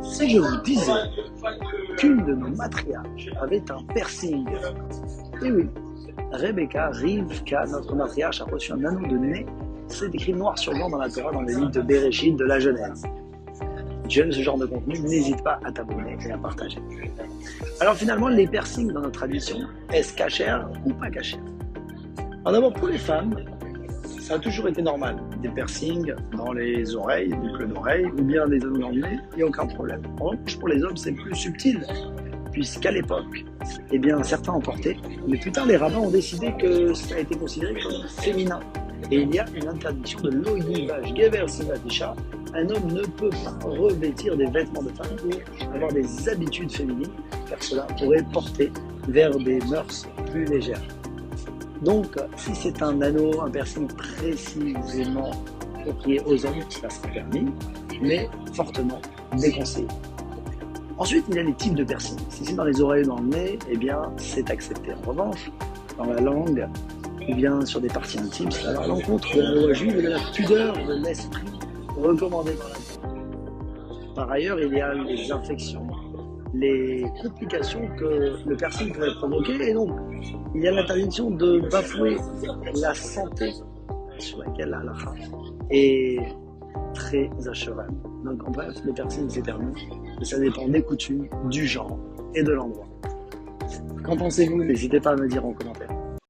Si je vous disais qu'une de nos matriarches avait un piercing, et oui, Rebecca, Rivka, notre matriarche, a reçu un anneau de nez, c'est écrit noir sur blanc dans la Torah, dans les livres de Bereshit, de la Genèse. Si tu aimes ce genre de contenu, n'hésite pas à t'abonner et à partager. Alors finalement, les piercings dans notre tradition, est-ce cachère ou pas cachère? Alors d'abord, pour les femmes, ça a toujours été normal. Des piercings dans les oreilles, boucles d'oreilles, ou bien des anneaux dans le nez, il n'y a aucun problème. En revanche, pour les hommes, c'est plus subtil, puisqu'à l'époque, eh bien, certains en portaient, mais plus tard, les rabbins ont décidé que ça a été considéré comme féminin. Et il y a une interdiction de l'oïdivaj gever sivatisha. Un homme ne peut pas revêtir des vêtements de femme pour avoir des habitudes féminines, car cela pourrait porter vers des mœurs plus légères. Donc, si c'est un anneau, un piercing précisément approprié aux hommes, cela sera permis, mais fortement déconseillé. Ensuite, il y a les types de piercing. Si c'est dans les oreilles ou dans le nez, eh bien, c'est accepté. En revanche, dans la langue, ou bien sur des parties intimes, ça va à l'encontre de la loi juive et de la pudeur de l'esprit recommandée dans la Torah. Par ailleurs, il y a les infections, les complications que le piercing pourrait provoquer, et donc il y a l'interdiction de bafouer la santé sur laquelle la halakha est très à cheval. Donc en bref, le piercing c'est permis, mais ça dépend des coutumes, du genre et de l'endroit. Qu'en pensez-vous? N'hésitez pas à me dire en commentaire.